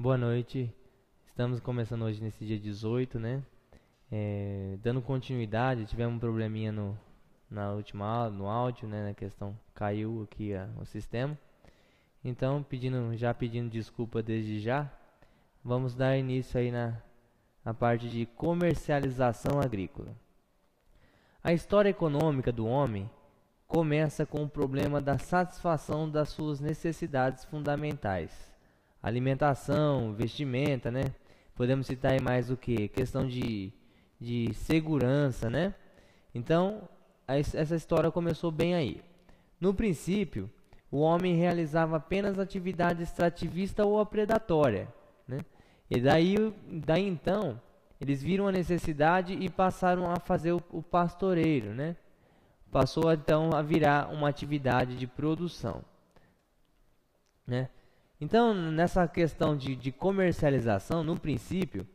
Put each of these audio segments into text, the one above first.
Boa noite, estamos começando hoje nesse dia 18, né? Dando continuidade, tivemos um probleminha na última aula, no áudio, né? Na questão, caiu aqui o sistema. Então, pedindo desculpa desde já, vamos dar início aí na parte de comercialização agrícola. A história econômica do homem começa com o problema da satisfação das suas necessidades fundamentais. Alimentação, vestimenta, né? Podemos citar aí mais o que? Questão de segurança, né? Então, essa história começou bem aí. No princípio, o homem realizava apenas atividade extrativista ou predatória, né? E daí então, eles viram a necessidade e passaram a fazer o pastoreio, né? Passou então a virar uma atividade de produção, né? Então, nessa questão de comercialização, no princípio,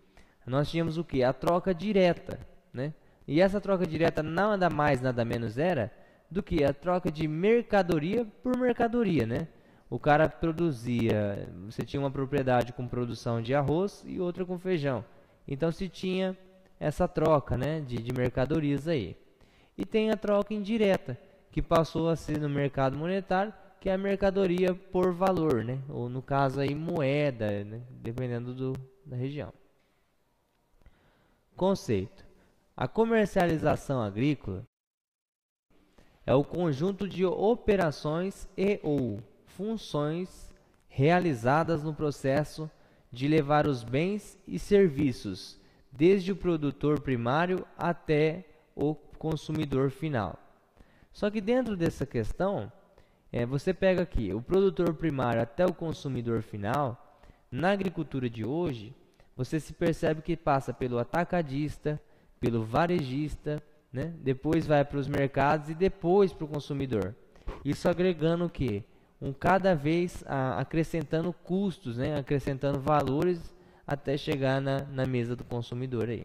nós tínhamos o que? A troca direta, né? E essa troca direta nada mais, nada menos era do que a troca de mercadoria por mercadoria, né? O cara produzia, você tinha uma propriedade com produção de arroz e outra com feijão. Então, se tinha essa troca, né, de mercadorias aí. E tem a troca indireta, que passou a ser no mercado monetário, que é a mercadoria por valor, né? Ou no caso aí moeda, né? Dependendo da região. Conceito: a comercialização agrícola é o conjunto de operações e ou funções realizadas no processo de levar os bens e serviços desde o produtor primário até o consumidor final. Só que dentro dessa questão, você pega aqui o produtor primário até o consumidor final. Na agricultura de hoje, você se percebe que passa pelo atacadista, pelo varejista, né? Depois vai para os mercados e depois para o consumidor. Isso agregando o quê? Cada vez acrescentando custos, né? Acrescentando valores até chegar na mesa do consumidor aí.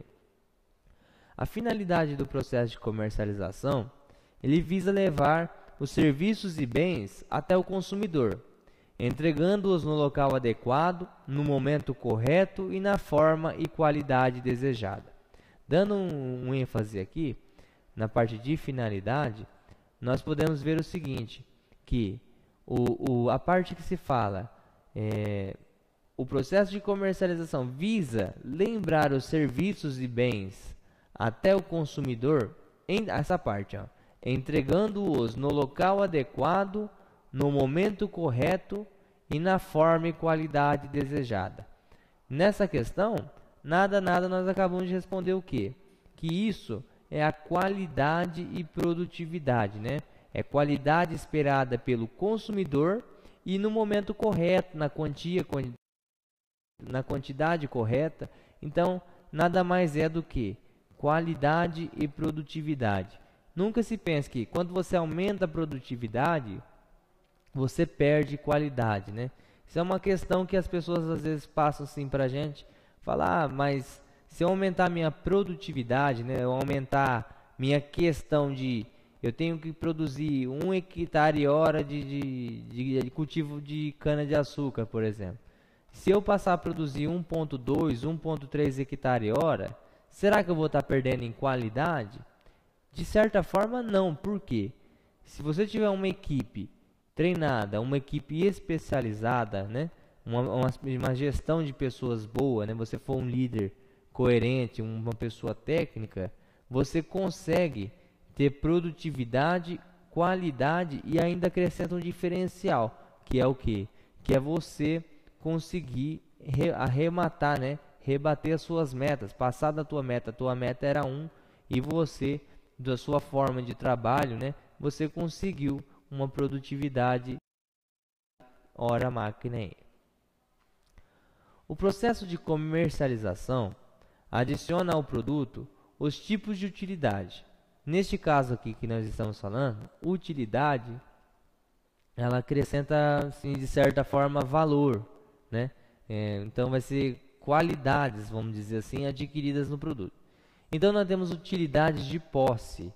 A finalidade do processo de comercialização, ele visa levar os serviços e bens até o consumidor, entregando-os no local adequado, no momento correto e na forma e qualidade desejada. Dando um ênfase aqui, na parte de finalidade, nós podemos ver o seguinte, que a parte que se fala, o processo de comercialização visa lembrar os serviços e bens até o consumidor, essa parte, ó, entregando-os no local adequado, no momento correto e na forma e qualidade desejada. Nessa questão, nada nós acabamos de responder o quê? Que isso é a qualidade e produtividade, né? É qualidade esperada pelo consumidor e no momento correto, na quantidade correta. Então, nada mais é do que qualidade e produtividade. Nunca se pense que quando você aumenta a produtividade, você perde qualidade, né? Isso é uma questão que as pessoas às vezes passam assim para a gente, falar, mas se eu aumentar minha produtividade, né? Eu aumentar minha questão de, eu tenho que produzir 1 hectare hora de cultivo de cana-de-açúcar, por exemplo. Se eu passar a produzir 1,2, 1,3 hectare hora, será que eu vou estar perdendo em qualidade? De certa forma, não. Por quê? Se você tiver uma equipe treinada, uma equipe especializada, né? uma gestão de pessoas boa, né? Você for um líder coerente, uma pessoa técnica, você consegue ter produtividade, qualidade e ainda acrescenta um diferencial, que é o quê? Que é você conseguir arrematar, né? Rebater as suas metas, passar da tua meta era 1 e você, da sua forma de trabalho, né, você conseguiu uma produtividade hora máquina aí. O processo de comercialização adiciona ao produto os tipos de utilidade. Neste caso aqui que nós estamos falando, utilidade, ela acrescenta, assim, de certa forma, valor, né? Então vai ser qualidades, vamos dizer assim, adquiridas no produto. Então nós temos utilidades de posse.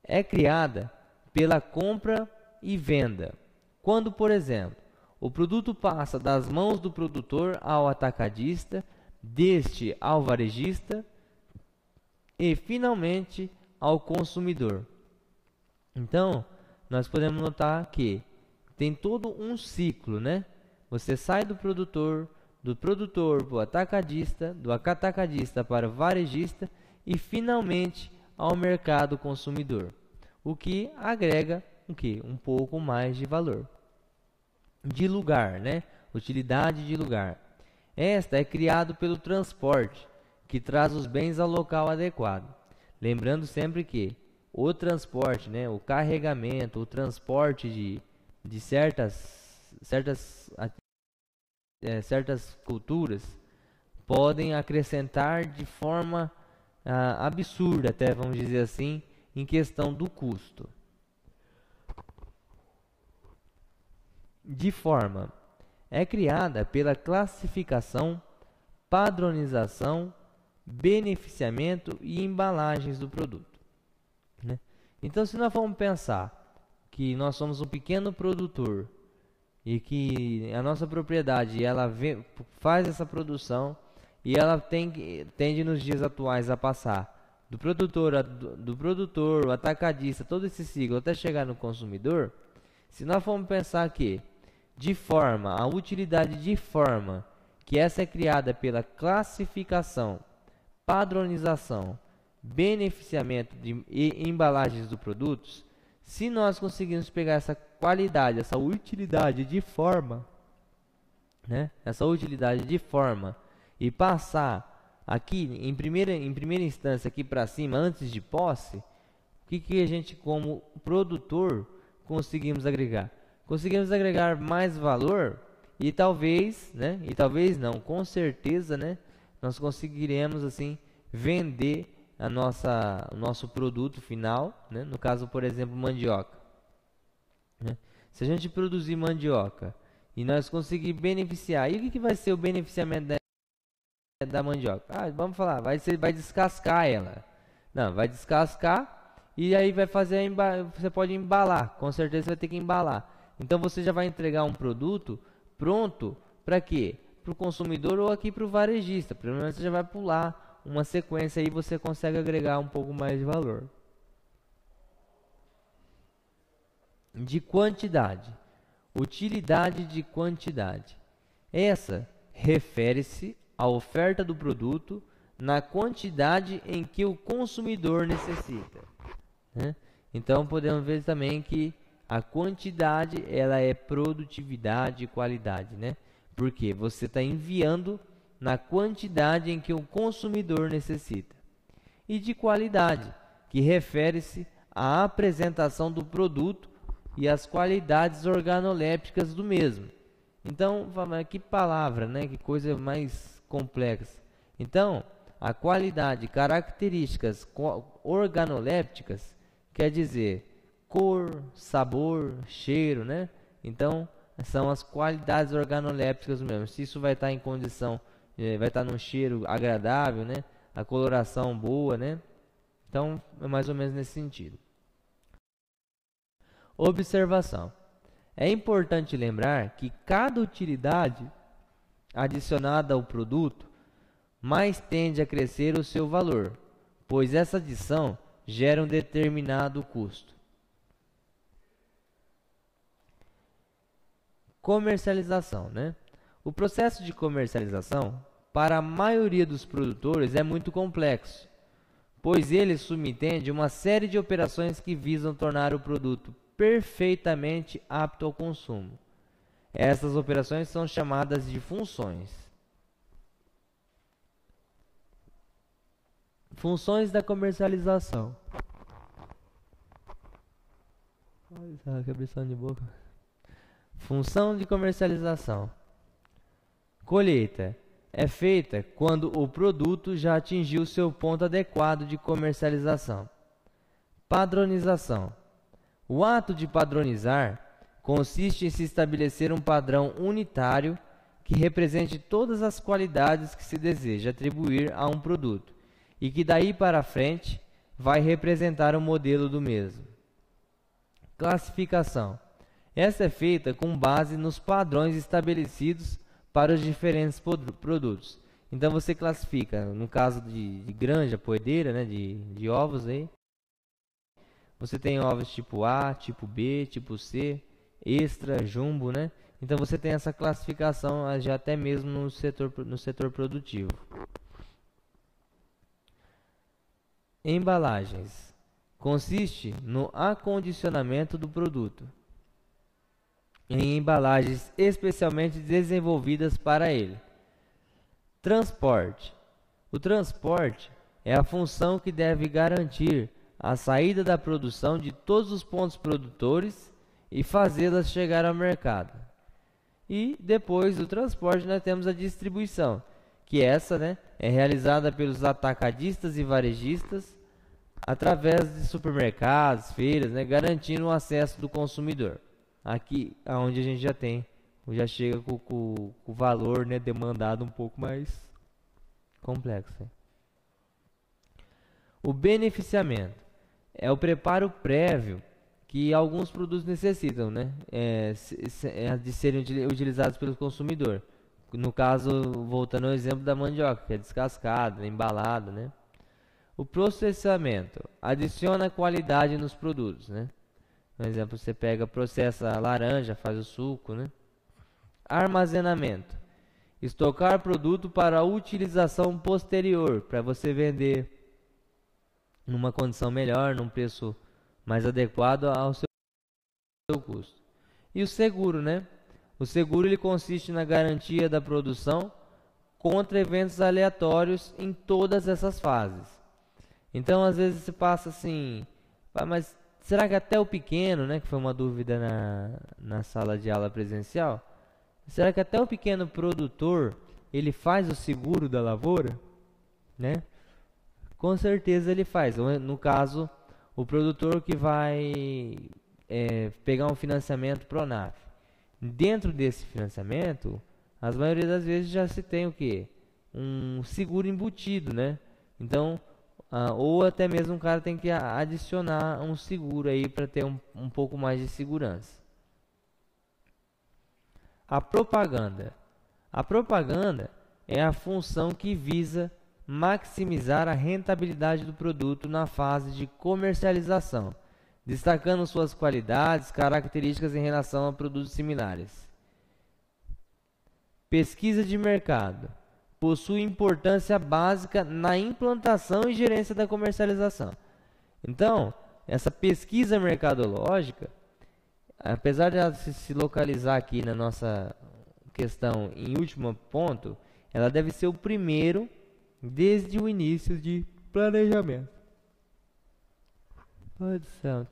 É criada pela compra e venda. Quando, por exemplo, o produto passa das mãos do produtor ao atacadista, deste ao varejista e finalmente ao consumidor. Então, nós podemos notar que tem todo um ciclo, né? Você sai do produtor para o atacadista, do atacadista para o varejista e finalmente ao mercado consumidor, o que agrega um pouco mais de valor. De lugar, né? Utilidade de lugar. Esta é criado pelo transporte, que traz os bens ao local adequado. Lembrando sempre que o transporte, né, o carregamento, o transporte de certas culturas podem acrescentar de forma absurda, até vamos dizer assim, em questão do custo. De forma é criada pela classificação, padronização, beneficiamento e embalagens do produto, né? Então, se nós formos pensar que nós somos um pequeno produtor e que a nossa propriedade faz essa produção e ela tende nos dias atuais a passar do produtor, o atacadista, todo esse ciclo até chegar no consumidor. Se nós formos pensar que a utilidade de forma, que essa é criada pela classificação, padronização, beneficiamento e embalagens dos produtos, se nós conseguirmos pegar essa qualidade, essa utilidade de forma, né? Essa utilidade de forma e passar aqui em primeira instância aqui para cima, antes de posse, o que a gente como produtor conseguimos agregar? Conseguimos agregar mais valor e talvez, né? E talvez não, com certeza, né? Nós conseguiremos assim vender o nosso produto final, né? No caso, por exemplo, mandioca, né? Se a gente produzir mandioca e nós conseguir beneficiar, e o que vai ser o beneficiamento da mandioca? Vamos falar, vai descascar ela. Não, vai descascar e aí vai fazer você pode embalar, com certeza você vai ter que embalar. Então você já vai entregar um produto pronto para quê? Para o consumidor ou aqui para o varejista. Pelo menos você já vai pular uma sequência aí, você consegue agregar um pouco mais de valor. De quantidade. Utilidade de quantidade. Essa refere-se à oferta do produto na quantidade em que o consumidor necessita, né? Então podemos ver também que a quantidade ela é produtividade e qualidade, né? Porque você está enviando na quantidade em que o consumidor necessita. E de qualidade, que refere-se à apresentação do produto e às qualidades organolépticas do mesmo. Então, que palavra, né? Que coisa mais complexa. Então, a qualidade, características organolépticas, quer dizer cor, sabor, cheiro, né? Então, são as qualidades organolépticas mesmo. Se isso vai estar em condição, vai estar num cheiro agradável, né? A coloração boa, né? Então, é mais ou menos nesse sentido. Observação. É importante lembrar que cada utilidade adicionada ao produto mais tende a crescer o seu valor, pois essa adição gera um determinado custo. Comercialização, né? O processo de comercialização, para a maioria dos produtores, é muito complexo, pois ele subentende uma série de operações que visam tornar o produto perfeitamente apto ao consumo. Essas operações são chamadas de funções. Funções da comercialização. Olha, cabeção de boca. Função de comercialização. Colheita. É feita quando o produto já atingiu seu ponto adequado de comercialização. Padronização. O ato de padronizar consiste em se estabelecer um padrão unitário que represente todas as qualidades que se deseja atribuir a um produto e que daí para frente vai representar o modelo do mesmo. Classificação. Essa é feita com base nos padrões estabelecidos para os diferentes produtos. Então você classifica, no caso de granja, poedeira, né, de ovos aí, você tem ovos tipo A, tipo B, tipo C, extra, jumbo, né? Então você tem essa classificação já até mesmo no setor produtivo. Embalagens. Consiste no acondicionamento do produto em embalagens especialmente desenvolvidas para ele. Transporte. O transporte é a função que deve garantir a saída da produção de todos os pontos produtores e fazê-las chegar ao mercado. E depois do transporte nós temos a distribuição, que essa, né, é realizada pelos atacadistas e varejistas através de supermercados, feiras, né, garantindo o acesso do consumidor. Aqui aonde a gente já chega com o valor, né, demandado um pouco mais complexo. O beneficiamento é o preparo prévio que alguns produtos necessitam, né, de serem utilizados pelo consumidor. No caso, voltando ao exemplo da mandioca, que é descascada, embalada, né? O processamento adiciona qualidade nos produtos, né? Por exemplo, você processa a laranja, faz o suco, né? Armazenamento. Estocar produto para utilização posterior, para você vender numa condição melhor, num preço mais adequado ao seu custo. E o seguro, né? O seguro ele consiste na garantia da produção contra eventos aleatórios em todas essas fases. Então, às vezes se passa assim, mas será que até o pequeno, né, que foi uma dúvida na sala de aula presencial, será que até o pequeno produtor ele faz o seguro da lavoura, né? Com certeza ele faz. No caso, o produtor que vai pegar um financiamento Pronaf. Dentro desse financiamento, as maioria das vezes já se tem o quê? Um seguro embutido, né? Então, ou até mesmo o cara tem que adicionar um seguro aí para ter um pouco mais de segurança. A propaganda. A propaganda é a função que visa maximizar a rentabilidade do produto na fase de comercialização, destacando suas qualidades, características em relação a produtos similares. Pesquisa de mercado. Possui importância básica na implantação e gerência da comercialização. Então, essa pesquisa mercadológica, apesar de ela se localizar aqui na nossa questão em último ponto, ela deve ser o primeiro desde o início de planejamento. Ai do céu,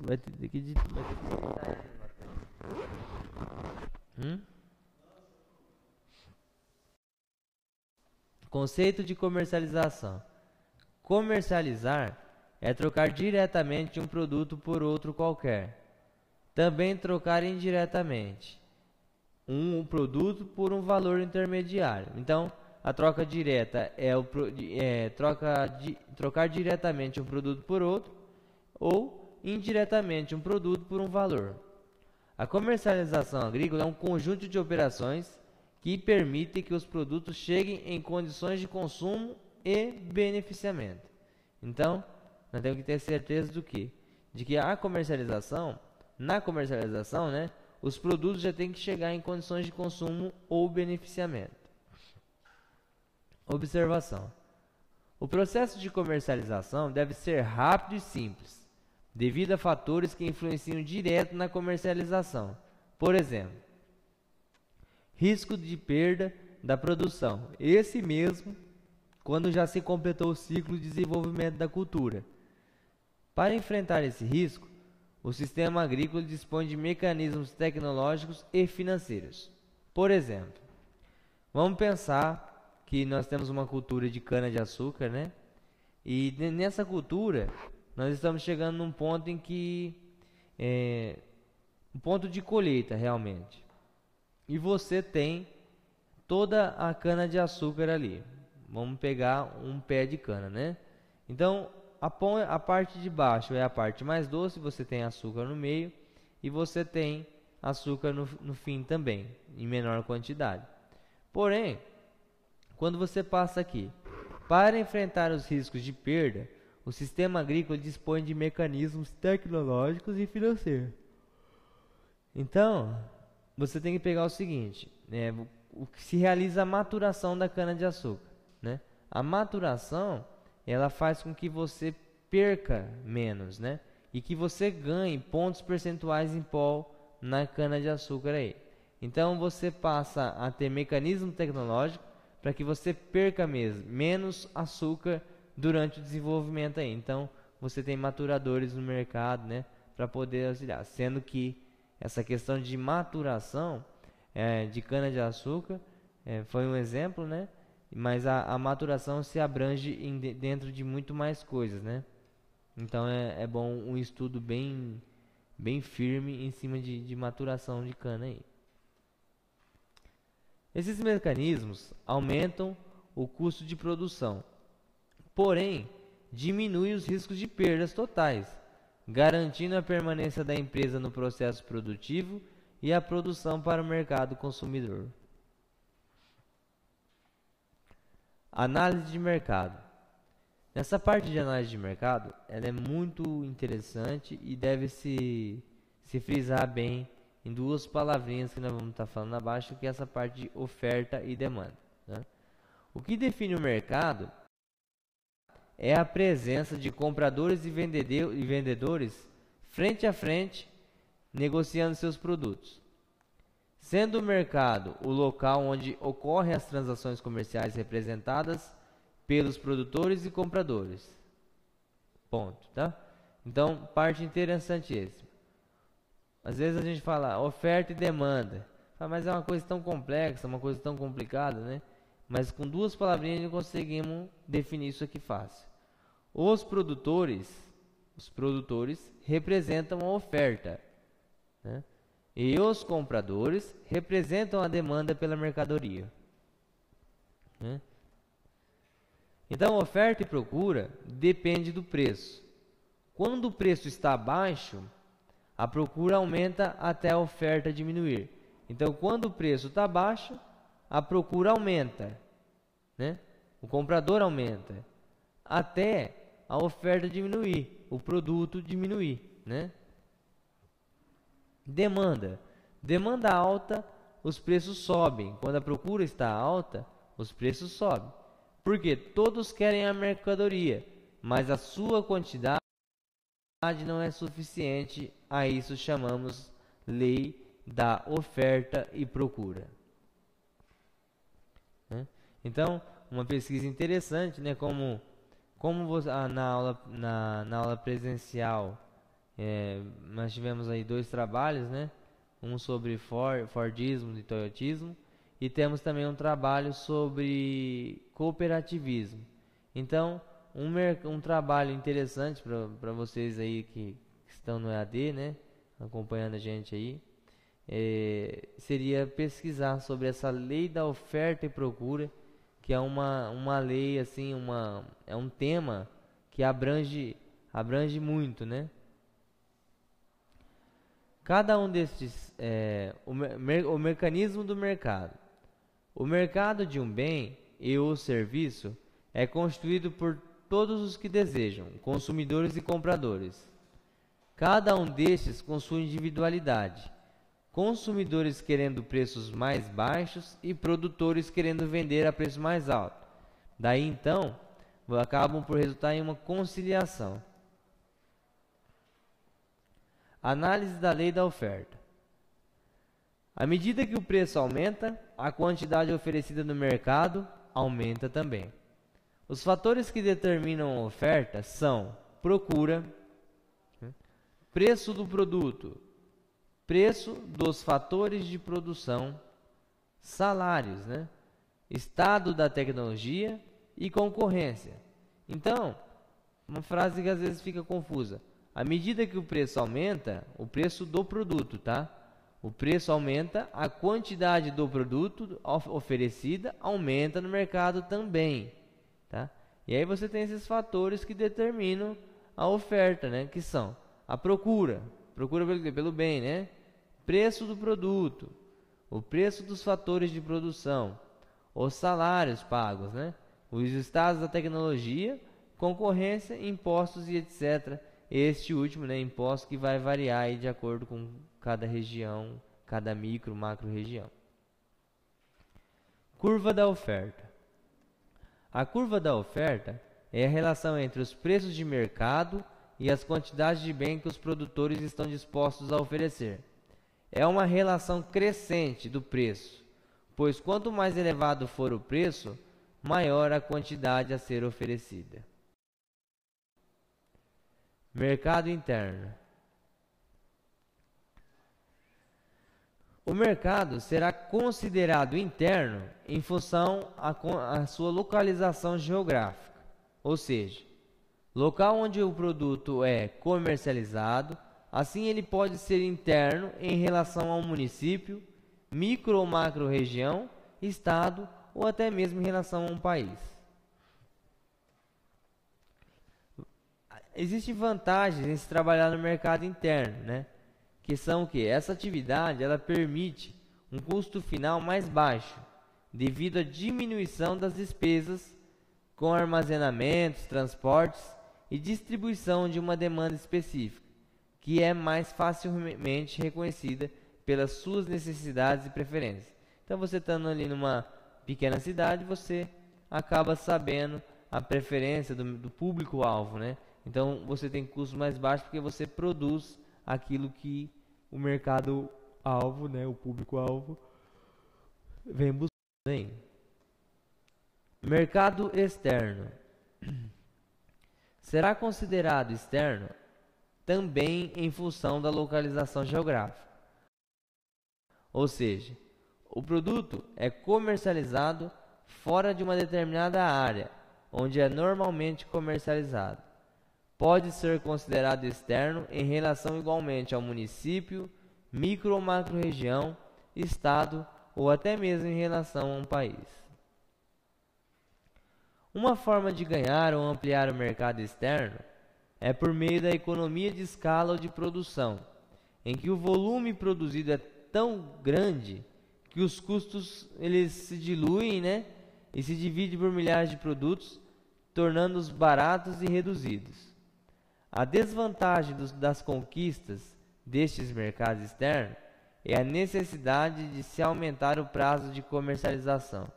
vai ter que Conceito de comercialização. Comercializar é trocar diretamente um produto por outro qualquer. Também trocar indiretamente um produto por um valor intermediário. Então, a troca direta é trocar diretamente um produto por outro ou indiretamente um produto por um valor. A comercialização agrícola é um conjunto de operações que permitem que os produtos cheguem em condições de consumo e beneficiamento. Então, nós temos que ter certeza do quê? De que na comercialização, né, os produtos já têm que chegar em condições de consumo ou beneficiamento. Observação. O processo de comercialização deve ser rápido e simples, devido a fatores que influenciam direto na comercialização. Por exemplo, risco de perda da produção. Esse mesmo quando já se completou o ciclo de desenvolvimento da cultura. Para enfrentar esse risco, o sistema agrícola dispõe de mecanismos tecnológicos e financeiros. Por exemplo, vamos pensar que nós temos uma cultura de cana-de-açúcar, né? E nessa cultura, nós estamos chegando num ponto em que um ponto de colheita realmente. E você tem toda a cana-de-açúcar ali. Vamos pegar um pé de cana, né? Então, a parte de baixo é a parte mais doce, você tem açúcar no meio, e você tem açúcar no fim também, em menor quantidade. Porém, quando você passa aqui, para enfrentar os riscos de perda, o sistema agrícola dispõe de mecanismos tecnológicos e financeiros. Então, você tem que pegar o seguinte, o que se realiza a maturação da cana-de-açúcar, né? A maturação, ela faz com que você perca menos, né? E que você ganhe pontos percentuais em pó na cana-de-açúcar aí. Então, você passa a ter mecanismo tecnológico para que você perca menos açúcar durante o desenvolvimento aí. Então, você tem maturadores no mercado, né? Para poder auxiliar. Sendo que essa questão de maturação de cana-de-açúcar foi um exemplo, né? Mas a maturação se abrange dentro de muito mais coisas, né? Então é bom um estudo bem firme em cima de maturação de cana aí. Esses mecanismos aumentam o custo de produção, porém diminui os riscos de perdas totais, garantindo a permanência da empresa no processo produtivo e a produção para o mercado consumidor. Análise de mercado. Nessa parte de análise de mercado, ela é muito interessante e deve se frisar bem em duas palavrinhas que nós vamos estar falando abaixo, que é essa parte de oferta e demanda, né? O que define o mercado é a presença de compradores e vendedores frente a frente, negociando seus produtos. Sendo o mercado o local onde ocorrem as transações comerciais representadas pelos produtores e compradores. Ponto, tá? Então, parte interessante esse. Às vezes a gente fala oferta e demanda. Mas é uma coisa tão complexa, uma coisa tão complicada, né? Mas com duas palavrinhas conseguimos definir isso aqui fácil. Os produtores representam a oferta, né? E os compradores representam a demanda pela mercadoria, né? Então, oferta e procura depende do preço. Quando o preço está baixo, a procura aumenta até a oferta diminuir. Então, quando o preço está baixo, a procura aumenta, né? O comprador aumenta até a oferta diminuir, o produto diminuir, né? Demanda alta, os preços sobem. Quando a procura está alta, os preços sobem. Porque todos querem a mercadoria, mas a sua quantidade não é suficiente. A isso chamamos lei da oferta e procura, né? Então, uma pesquisa interessante, né? Como você, na aula presencial, nós tivemos aí 2 trabalhos, né? Um sobre Fordismo e Toyotismo, e temos também um trabalho sobre cooperativismo. Então, um trabalho interessante para vocês aí que estão no EAD, né? Acompanhando a gente aí, seria pesquisar sobre essa lei da oferta e procura, que é uma lei, assim, é um tema que abrange muito, né? Cada um destes, o mecanismo do mercado. O mercado de um bem e ou serviço é constituído por todos os que desejam, consumidores e compradores. Cada um destes com sua individualidade. Consumidores querendo preços mais baixos e produtores querendo vender a preço mais alto. Daí então, acabam por resultar em uma conciliação. Análise da lei da oferta. À medida que o preço aumenta, a quantidade oferecida no mercado aumenta também. Os fatores que determinam a oferta são procura, preço do produto, preço dos fatores de produção, salários, né? Estado da tecnologia e concorrência. Então, uma frase que às vezes fica confusa. À medida que o preço aumenta, o preço do produto, tá? O preço aumenta, a quantidade do produto oferecida aumenta no mercado também, tá? E aí você tem esses fatores que determinam a oferta, né? Que são a procura. procura pelo bem, né? Preço do produto, o preço dos fatores de produção, os salários pagos, né? Os estados da tecnologia, concorrência, impostos e etc. Este último, né? Imposto que vai variar aí de acordo com cada região, cada micro, macro região. Curva da oferta. A curva da oferta é a relação entre os preços de mercado e as quantidades de bem que os produtores estão dispostos a oferecer. É uma relação crescente do preço, pois quanto mais elevado for o preço, maior a quantidade a ser oferecida. Mercado interno. O mercado será considerado interno em função à sua localização geográfica, ou seja, local onde o produto é comercializado. Assim, ele pode ser interno em relação ao município, micro ou macro região, estado ou até mesmo em relação a um país. Existem vantagens em se trabalhar no mercado interno, né? Que são que essa atividade ela permite um custo final mais baixo, devido à diminuição das despesas com armazenamentos, transportes e distribuição de uma demanda específica, que é mais facilmente reconhecida pelas suas necessidades e preferências. Então, você estando ali numa pequena cidade, você acaba sabendo a preferência do público-alvo, né? Então, você tem custos mais baixos porque você produz aquilo que o mercado-alvo, né, o público-alvo, vem buscando. Mercado externo. Será considerado externo também em função da localização geográfica. Ou seja, o produto é comercializado fora de uma determinada área, onde é normalmente comercializado. Pode ser considerado externo em relação igualmente ao município, micro ou macro região, estado ou até mesmo em relação a um país. Uma forma de ganhar ou ampliar o mercado externo é por meio da economia de escala ou de produção, em que o volume produzido é tão grande que os custos eles se diluem, né, e se dividem por milhares de produtos, tornando-os baratos e reduzidos. A desvantagem das conquistas destes mercados externos é a necessidade de se aumentar o prazo de comercialização,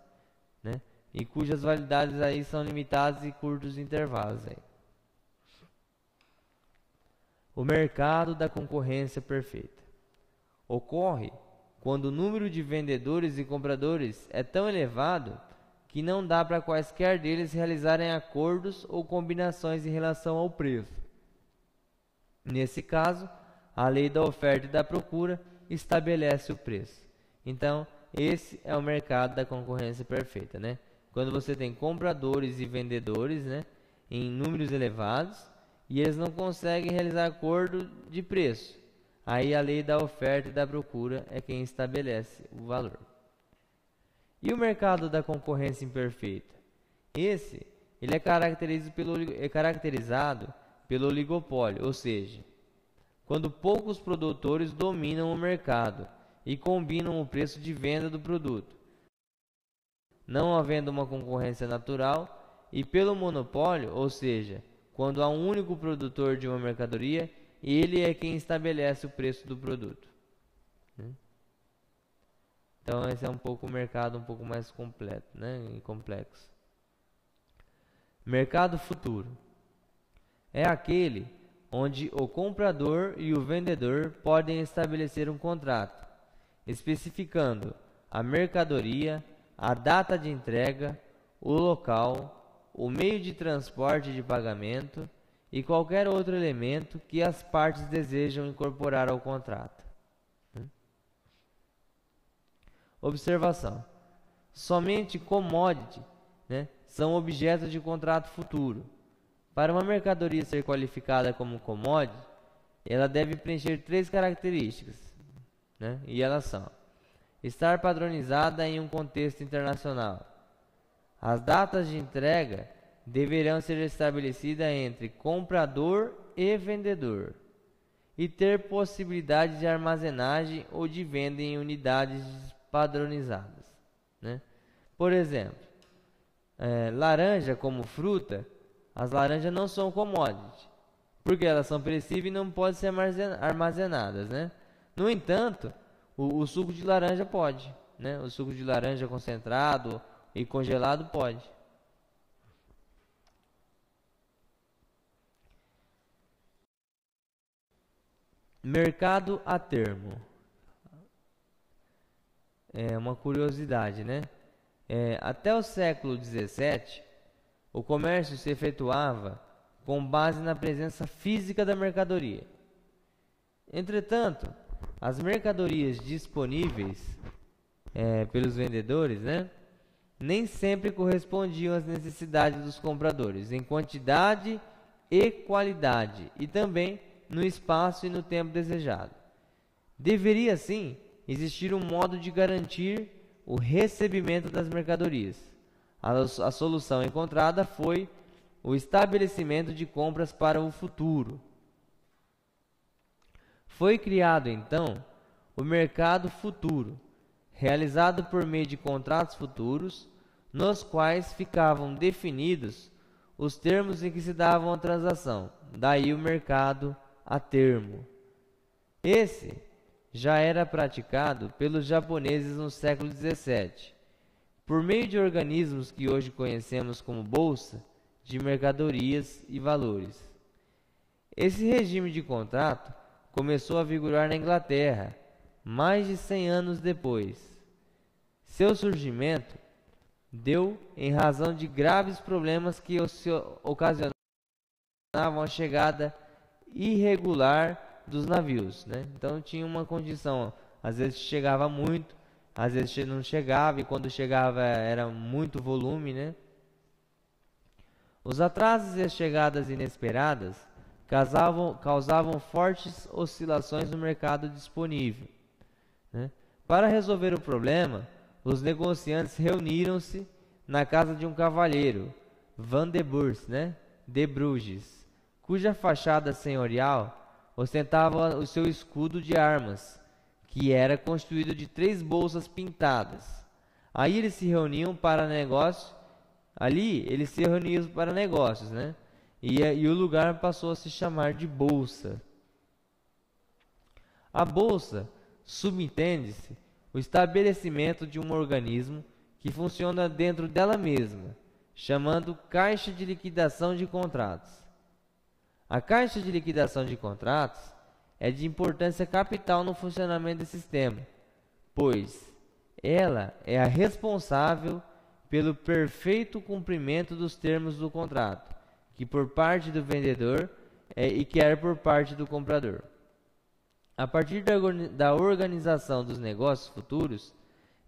né, e cujas validades aí são limitadas e curtos intervalos aí. O mercado da concorrência perfeita ocorre quando o número de vendedores e compradores é tão elevado que não dá para quaisquer deles realizarem acordos ou combinações em relação ao preço. Nesse caso, a lei da oferta e da procura estabelece o preço. Então, esse é o mercado da concorrência perfeita, né? Quando você tem compradores e vendedores, né, em números elevados, e eles não conseguem realizar acordo de preço. Aí a lei da oferta e da procura é quem estabelece o valor. E o mercado da concorrência imperfeita? Ele é caracterizado pelo oligopólio, ou seja, quando poucos produtores dominam o mercado e combinam o preço de venda do produto, não havendo uma concorrência natural, e pelo monopólio, ou seja, quando há um único produtor de uma mercadoria, ele é quem estabelece o preço do produto. Então esse é o mercado um pouco mais completo, né, e complexo. Mercado futuro é aquele onde o comprador e o vendedor podem estabelecer um contrato, especificando a mercadoria, a data de entrega, o local, o meio de transporte e de pagamento e qualquer outro elemento que as partes desejam incorporar ao contrato. Observação: somente commodity, né, são objetos de contrato futuro. Para uma mercadoria ser qualificada como commodity, ela deve preencher 3 características, né, e elas são: estar padronizada em um contexto internacional. As datas de entrega deverão ser estabelecidas entre comprador e vendedor. e ter possibilidade de armazenagem ou de venda em unidades padronizadas, né? Por exemplo, laranja como fruta, as laranjas não são commodity, porque elas são perecíveis e não podem ser armazenadas, né? No entanto, o suco de laranja pode, né? O suco de laranja concentrado e congelado pode. Mercado a termo. É uma curiosidade, né? Até o século XVII, o comércio se efetuava com base na presença física da mercadoria. Entretanto, as mercadorias disponíveis pelos vendedores, né, nem sempre correspondiam às necessidades dos compradores em quantidade e qualidade, e também no espaço e no tempo desejado. Deveria, sim, existir um modo de garantir o recebimento das mercadorias. A solução encontrada foi o estabelecimento de compras para o futuro. Foi criado, então, o mercado futuro, realizado por meio de contratos futuros, nos quais ficavam definidos os termos em que se dava a transação, daí o mercado a termo. Esse já era praticado pelos japoneses no século XVII, por meio de organismos que hoje conhecemos como Bolsa de Mercadorias e Valores. Esse regime de contrato começou a vigorar na Inglaterra, mais de 100 anos depois. Seu surgimento deu em razão de graves problemas que ocasionavam a chegada irregular dos navios, né? Então tinha uma condição, às vezes chegava muito, às vezes não chegava, e quando chegava era muito volume, né? Os atrasos e as chegadas inesperadas causavam fortes oscilações no mercado disponível, né? Para resolver o problema, os negociantes reuniram-se na casa de um cavalheiro, Van de Bourse, né, de Bruges, cuja fachada senhorial ostentava o seu escudo de armas, que era constituído de 3 bolsas pintadas. Aí eles se reuniam para negócios. Ali eles se reuniam para negócios, né? E o lugar passou a se chamar de bolsa. A bolsa subentende-se o estabelecimento de um organismo que funciona dentro dela mesma, chamando caixa de liquidação de contratos. A caixa de liquidação de contratos é de importância capital no funcionamento desse sistema, pois ela é a responsável pelo perfeito cumprimento dos termos do contrato, que por parte do vendedor e quer por parte do comprador. A partir da organização dos negócios futuros,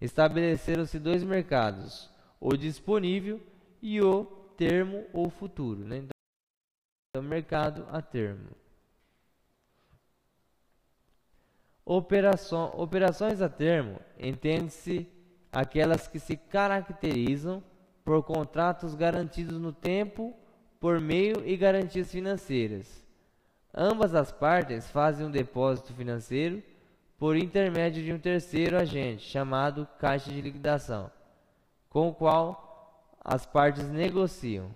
estabeleceram-se 2 mercados, o disponível e o termo ou futuro, né? Então, mercado a termo. Operações a termo entende-se aquelas que se caracterizam por contratos garantidos no tempo, por meio e garantias financeiras. Ambas as partes fazem um depósito financeiro por intermédio de um terceiro agente, chamado caixa de liquidação, com o qual as partes negociam.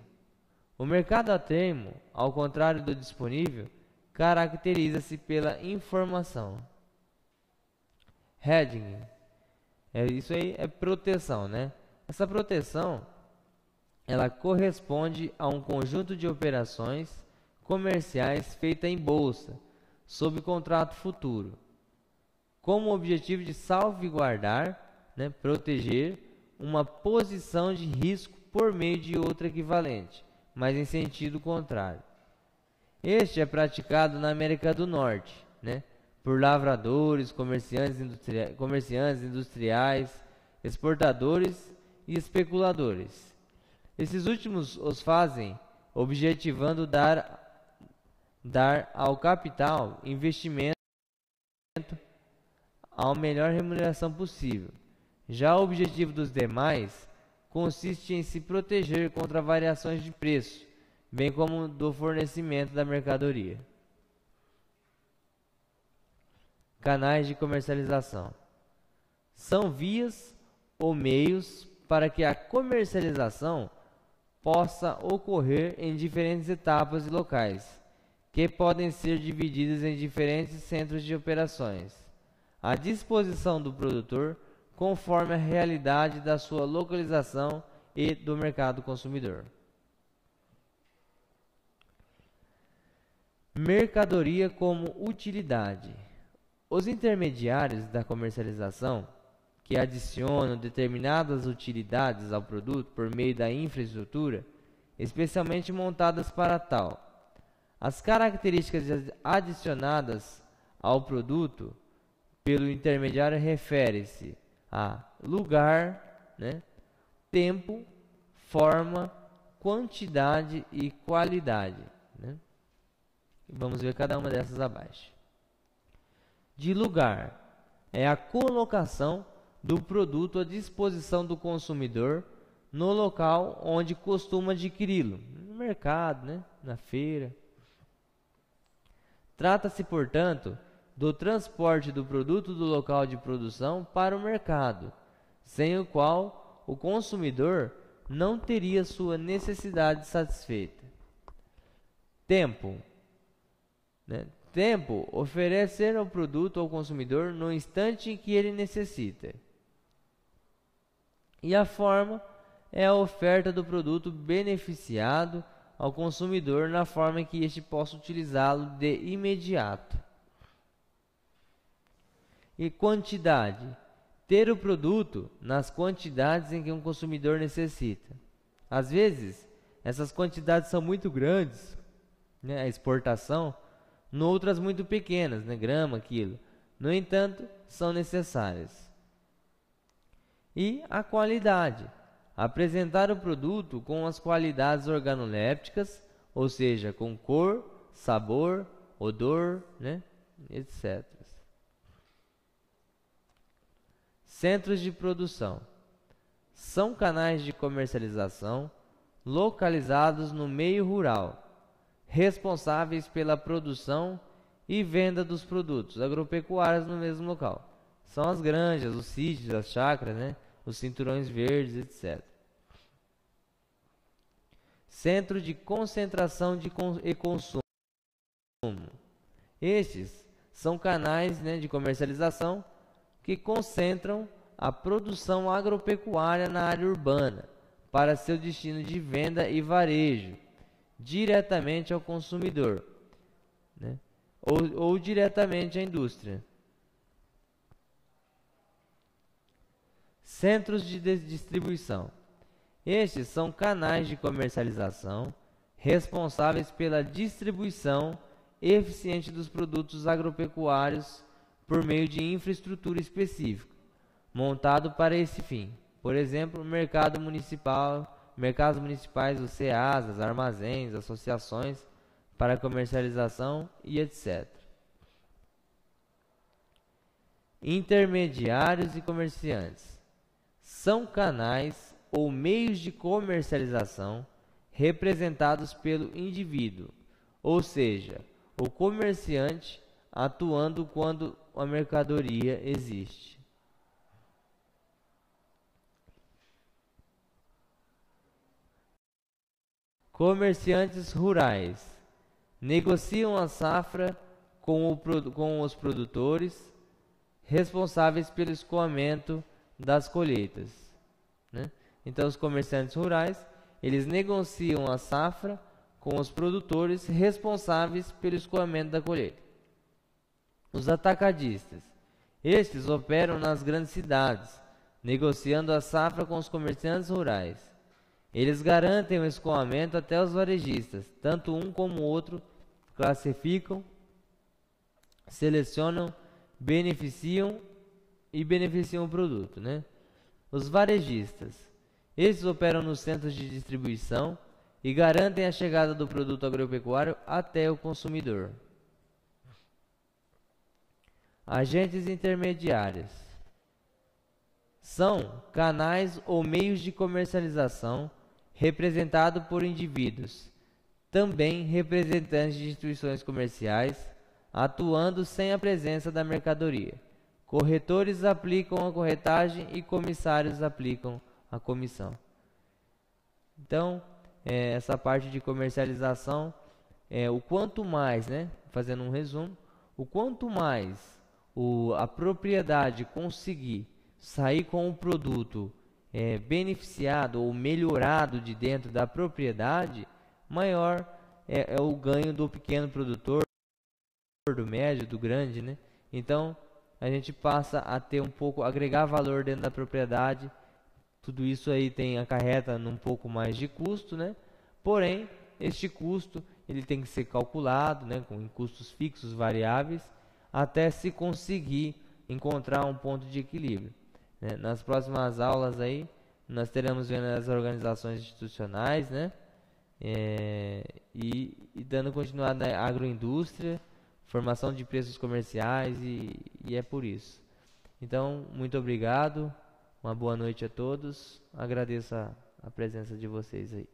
O mercado a termo, ao contrário do disponível, caracteriza-se pela informação. Hedging. Isso aí é proteção, né? Essa proteção, ela corresponde a um conjunto de operações comerciais feita em bolsa, sob contrato futuro, com o objetivo de salvaguardar, né, proteger uma posição de risco por meio de outra equivalente, mas em sentido contrário. Este é praticado na América do Norte, né, por lavradores, comerciantes industriais, exportadores e especuladores. Esses últimos os fazem objetivando dar ao capital investimento a melhor remuneração possível. Já o objetivo dos demais consiste em se proteger contra variações de preço, bem como do fornecimento da mercadoria. Canais de comercialização são vias ou meios para que a comercialização possa ocorrer em diferentes etapas e locais, que podem ser divididas em diferentes centros de operações, à disposição do produtor, conforme a realidade da sua localização e do mercado consumidor. Mercadoria como utilidade. Os intermediários da comercialização, que adicionam determinadas utilidades ao produto por meio da infraestrutura, especialmente montadas para tal. As características adicionadas ao produto pelo intermediário refere-se a lugar, tempo, forma, quantidade e qualidade. Vamos ver cada uma dessas abaixo. De lugar é a colocação do produto à disposição do consumidor no local onde costuma adquiri-lo, no mercado, na feira. Trata-se, portanto, do transporte do produto do local de produção para o mercado, sem o qual o consumidor não teria sua necessidade satisfeita. Tempo. Tempo, oferecer o produto ao consumidor no instante em que ele necessita. E a forma é a oferta do produto beneficiado ao consumidor na forma em que este possa utilizá-lo de imediato. E quantidade, ter o produto nas quantidades em que um consumidor necessita. Às vezes, essas quantidades são muito grandes, a exportação, outras muito pequenas, grama, quilo. No entanto, são necessárias. E a qualidade, apresentar o produto com as qualidades organolépticas, ou seja, com cor, sabor, odor, etc. Centros de produção são canais de comercialização localizados no meio rural, responsáveis pela produção e venda dos produtos agropecuários no mesmo local. São as granjas, os sítios, as chácaras, os cinturões verdes, etc. Centro de concentração e consumo. Estes são canais de comercialização que concentram a produção agropecuária na área urbana para seu destino de venda e varejo, diretamente ao consumidor, ou diretamente à indústria. Centros de distribuição. Estes são canais de comercialização responsáveis pela distribuição eficiente dos produtos agropecuários por meio de infraestrutura específica, montado para esse fim. Por exemplo, mercados municipais, os CEAs, armazéns, associações para comercialização e etc. Intermediários e comerciantes são canais ou meios de comercialização representados pelo indivíduo, ou seja, o comerciante atuando quando a mercadoria existe. Comerciantes rurais negociam a safra com os produtores responsáveis pelo escoamento das colheitas. Então, os comerciantes rurais, eles negociam a safra com os produtores responsáveis pelo escoamento da colheita. Os atacadistas, estes operam nas grandes cidades, negociando a safra com os comerciantes rurais. Eles garantem o escoamento até os varejistas, tanto um como o outro classificam, selecionam, beneficiam o produto. Os varejistas, esses operam nos centros de distribuição e garantem a chegada do produto agropecuário até o consumidor. Agentes intermediários são canais ou meios de comercialização representados por indivíduos, também representantes de instituições comerciais, atuando sem a presença da mercadoria. Corretores aplicam a corretagem e comissários aplicam a comissão. Então, essa parte de comercialização, o quanto mais, né, fazendo um resumo, o quanto mais a propriedade conseguir sair com o produto beneficiado ou melhorado de dentro da propriedade, maior é o ganho do pequeno produtor, do médio, do grande, né? Então, a gente passa a ter um pouco, agregar valor dentro da propriedade. Tudo isso aí acarreta num pouco mais de custo, né? Porém, este custo ele tem que ser calculado, né, com custos fixos, variáveis, até se conseguir encontrar um ponto de equilíbrio, né? Nas próximas aulas aí, nós teremos vendo as organizações institucionais, né? E dando continuidade na agroindústria, formação de preços comerciais e é por isso. Então, muito obrigado, uma boa noite a todos, agradeço a presença de vocês aí.